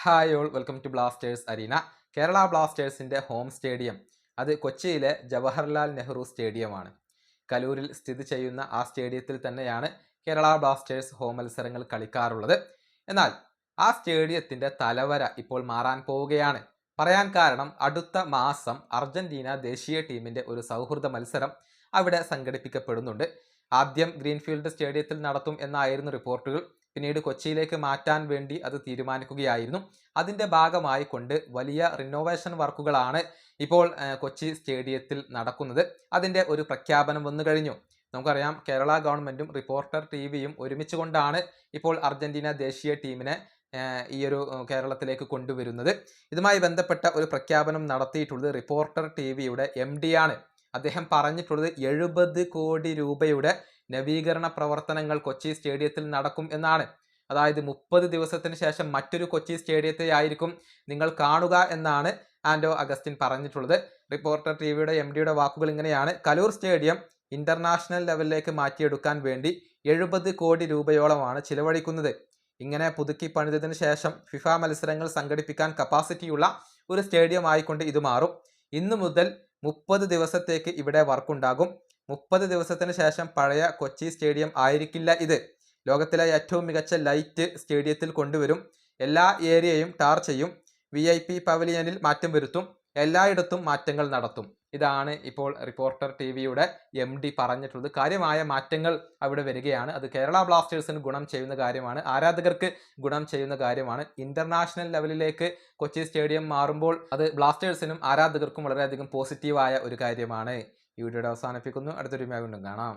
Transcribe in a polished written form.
Hi all welcome to Blasters arena. Kerala ബ്ലാസ്റ്റേഴ്സിൻ്റെ home stadium അത് കൊച്ചിയിലെ ജവഹർലാൽ നെഹ്റു സ്റ്റേഡിയമാണ്. കലൂരിൽ സ്ഥിതി ചെയ്യുന്ന ആ സ്റ്റേഡിയത്തിൽ തന്നെയാണ് കേരള ബ്ലാസ്റ്റേഴ്സ് ഹോം മത്സരങ്ങൾ കളിക്കാറുള്ളത്. എന്നാൽ ആ സ്റ്റേഡിയത്തിൻ്റെ തലവര ഇപ്പോൾ മാറാൻ പോവുകയാണ്. പറയാൻ കാരണം അടുത്ത മാസം അർജന്റീന ദേശീയ ടീമിൻ്റെ ഒരു സൗഹൃദ മത്സരം അവിടെ സംഘടിപ്പിക്കപ്പെടുന്നുണ്ട്. ആദ്യം ഗ്രീൻഫീൽഡ് സ്റ്റേഡിയത്തിൽ നടത്തും എന്നായിരുന്നു റിപ്പോർട്ടുകൾ. പിന്നീട് കൊച്ചിയിലേക്ക് മാറ്റാൻ വേണ്ടി അത് തീരുമാനിക്കുകയായിരുന്നു. അതിൻ്റെ ഭാഗമായി കൊണ്ട് വലിയ റിനോവേഷൻ വർക്കുകളാണ് ഇപ്പോൾ കൊച്ചി സ്റ്റേഡിയത്തിൽ നടക്കുന്നത്. അതിൻ്റെ ഒരു പ്രഖ്യാപനം വന്നു കഴിഞ്ഞു. നമുക്കറിയാം, കേരള ഗവൺമെൻറ്റും റിപ്പോർട്ടർ ടിവിയും ഒരുമിച്ച് കൊണ്ടാണ് ഇപ്പോൾ അർജന്റീന ദേശീയ ടീമിനെ ഈ ഒരു കേരളത്തിലേക്ക് കൊണ്ടുവരുന്നത്. ഇതുമായി ബന്ധപ്പെട്ട ഒരു പ്രഖ്യാപനം നടത്തിയിട്ടുള്ളത് റിപ്പോർട്ടർ ടിവിയുടെ MD ആണ്. അദ്ദേഹം പറഞ്ഞിട്ടുള്ളത് 70 കോടി രൂപയുടെ നവീകരണ പ്രവർത്തനങ്ങൾ കൊച്ചി സ്റ്റേഡിയത്തിൽ നടക്കും എന്നാണ്. അതായത് 30 ദിവസത്തിന് ശേഷം മറ്റൊരു കൊച്ചി സ്റ്റേഡിയത്തെ ആയിരിക്കും നിങ്ങൾ കാണുക എന്നാണ് ആൻഡോ അഗസ്റ്റിൻ പറഞ്ഞിട്ടുള്ളത്. റിപ്പോർട്ടർ ടിവിയുടെ MDയുടെ വാക്കുകൾ ഇങ്ങനെയാണ്: കലൂർ സ്റ്റേഡിയം ഇന്റർനാഷണൽ ലെവലിലേക്ക് മാറ്റിയെടുക്കാൻ വേണ്ടി 70 കോടി രൂപയോളമാണ് ചിലവഴിക്കുന്നത്. ഇങ്ങനെ പുതുക്കി പണിതതിന് ശേഷം ഫിഫ മത്സരങ്ങൾ സംഘടിപ്പിക്കാൻ കപ്പാസിറ്റിയുള്ള ഒരു സ്റ്റേഡിയം ആയിക്കൊണ്ട് ഇത് മാറും. ഇന്നു മുതൽ 30 ദിവസത്തേക്ക് ഇവിടെ വർക്കുണ്ടാകും. 30 ദിവസത്തിന് ശേഷം പഴയ കൊച്ചി സ്റ്റേഡിയം ആയിരിക്കില്ല ഇത്. ലോകത്തിലെ ഏറ്റവും മികച്ച ലൈറ്റ് സ്റ്റേഡിയത്തിൽ കൊണ്ടുവരും. എല്ലാ ഏരിയയും ടാർ ചെയ്യും. VIP പവലിയനിൽ മാറ്റം വരുത്തും. എല്ലായിടത്തും മാറ്റങ്ങൾ നടത്തും. ഇതാണ് ഇപ്പോൾ റിപ്പോർട്ടർ ടിവിയുടെ MD പറഞ്ഞിട്ടുള്ളത്. കാര്യമായ മാറ്റങ്ങൾ അവിടെ വരികയാണ്. അത് കേരള ബ്ലാസ്റ്റേഴ്സിന് ഗുണം ചെയ്യുന്ന കാര്യമാണ്, ആരാധകർക്ക് ഗുണം ചെയ്യുന്ന കാര്യമാണ്. ഇന്റർനാഷണൽ ലെവലിലേക്ക് കൊച്ചി സ്റ്റേഡിയം മാറുമ്പോൾ അത് ബ്ലാസ്റ്റേഴ്സിനും ആരാധകർക്കും വളരെയധികം പോസിറ്റീവായ ഒരു കാര്യമാണ്. ഈ വീഡിയോയുടെ അവസാനിപ്പിക്കുന്നു. അടുത്തൊരു വീണ്ടും കാണാം.